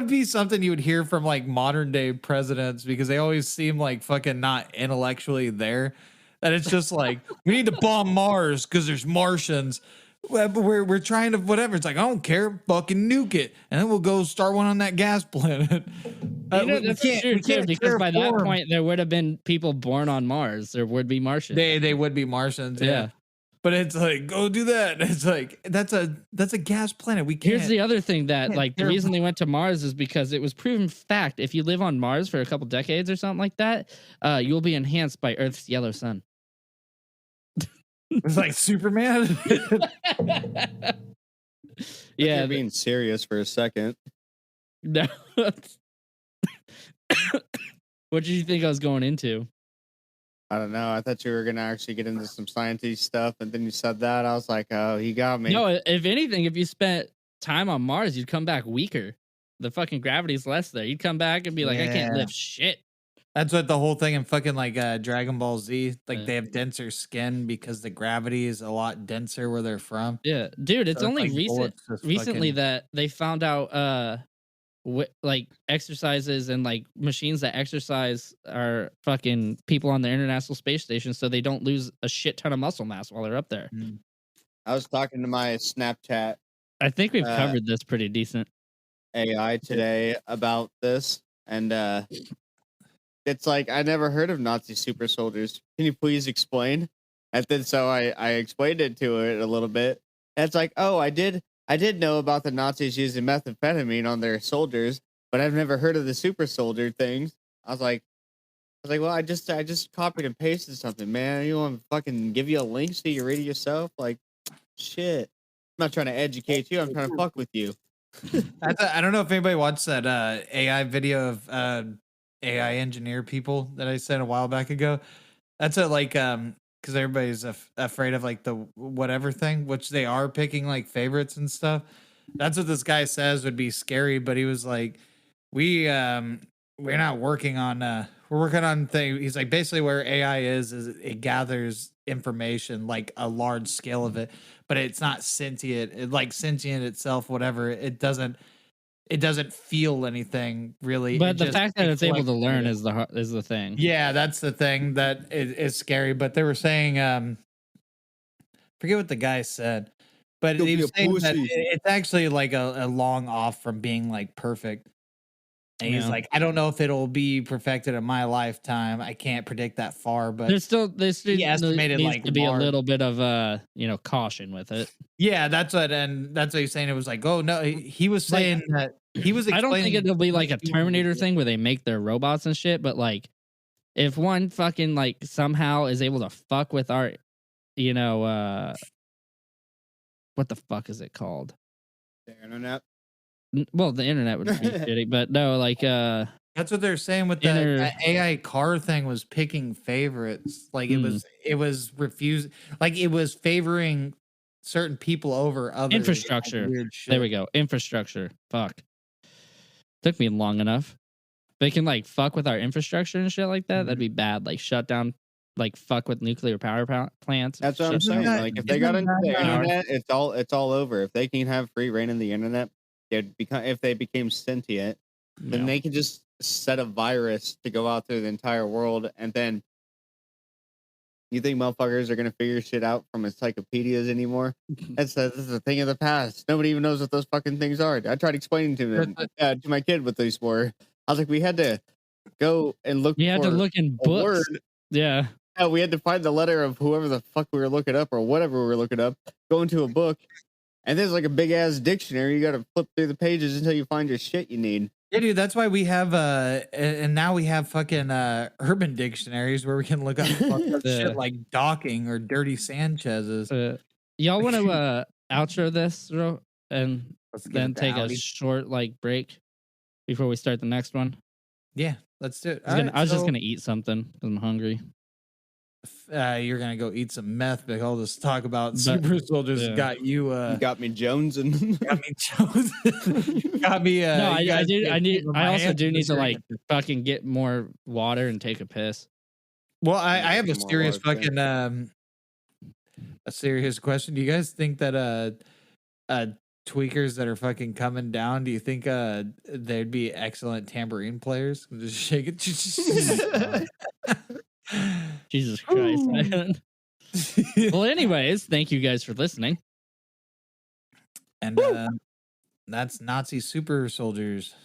be something you would hear from like modern day presidents, because they always seem like fucking not intellectually there. And it's just like, we need to bomb Mars because there's Martians. We're trying to whatever. It's like, I don't care. Fucking nuke it, and then we'll go start one on that gas planet. That's true too, because by that point there would have been people born on Mars. There would be Martians. They would be Martians. Yeah. But it's like, go do that. It's like that's a gas planet. We can't. Here's the other thing that like the reason they went to Mars is because it was proven fact. If you live on Mars for a couple decades or something like that, you'll be enhanced by Earth's yellow sun. It's like Superman. Yeah, you're being serious for a second. No. What did you think I was going into? I don't know. I thought you were gonna actually get into some sciencey stuff, and then you said that. I was like, oh, he got me. No, if anything, if you spent time on Mars, you'd come back weaker. The fucking gravity's less there. You'd come back and be like, I can't lift shit. That's what the whole thing in fucking like Dragon Ball Z, like they have denser skin because the gravity is a lot denser where they're from. Yeah, dude, it's only recently that they found out like exercises and like machines that exercise are fucking people on the International Space Station, so they don't lose a shit ton of muscle mass while they're up there. I was talking to my Snapchat. I think we've covered this pretty decent AI today about this, and it's like, I never heard of Nazi super soldiers. Can you please explain? And then so I explained it to it a little bit. And it's like, oh, I did know about the Nazis using methamphetamine on their soldiers, but I've never heard of the super soldier things. Well, I just copied and pasted something, man. You want to fucking give you a link so you read it yourself? Like, shit. I'm not trying to educate you. I'm trying to fuck with you. I don't know if anybody watched that AI video of AI engineer people that I sent a while back ago. That's because everybody's afraid of like the whatever thing, which they are picking like favorites and stuff. That's what this guy says would be scary, but he was like, we're not working on we're working on thing. He's like, basically where AI is it gathers information, like a large scale of it, but it's not sentient. Like sentient itself, whatever. It doesn't feel anything really. But the fact that it's able to learn is the thing. Yeah, that's the thing that is scary. But they were saying, forget what the guy said, but he was saying that it's actually like a long off from being like perfect. And he's like, I don't know if it'll be perfected in my lifetime. I can't predict that far, but there's still estimated needs like to be a little bit of caution with it. Yeah, that's what he's saying. It was like, oh no, he was saying that he was. I don't think it'll be like a Terminator thing where they make their robots and shit, but like, if one fucking like somehow is able to fuck with our, what the fuck is it called? The internet. Well, the internet would be shitty, but no, like that's what they're saying with the AI car thing was picking favorites. Like it was refused, like it was favoring certain people over others. Infrastructure. There we go. Infrastructure. Fuck. Took me long enough. They can like fuck with our infrastructure and shit like that. That'd be bad. Like shut down, like fuck with nuclear power plants. That's what I'm saying. Like if they got into the internet, it's all over. If they can have free reign in the internet, if they became sentient, then they can just set a virus to go out through the entire world, and then you think motherfuckers are gonna figure shit out from encyclopedias anymore? This is a thing of the past. Nobody even knows what those fucking things are. I tried explaining to them to my kid what these were. I was like, we had to go and look. We had to look in books. Word. Yeah, we had to find the letter of whoever the fuck we were looking up or whatever we were looking up. Go into a book. And there's like a big ass dictionary. You got to flip through the pages until you find your shit you need. Yeah, dude. That's why we have and now we have fucking urban dictionaries where we can look up shit like docking or dirty Sanchez's. Y'all want to outro this, and then take a short like break before we start the next one? Yeah, let's do it. I was just gonna eat something because I'm hungry. You're gonna go eat some meth, but I'll just talk about super soldiers. Got you. Got me Jones and got me Jones. Got me. No, I also do need to like fucking get more water and take a piss. Well, I have a serious fucking a serious question. Do you guys think that tweakers that are fucking coming down, do you think they'd be excellent tambourine players? Just shake it. Jesus Christ, man. Well, anyways, thank you guys for listening. And that's Nazi super soldiers.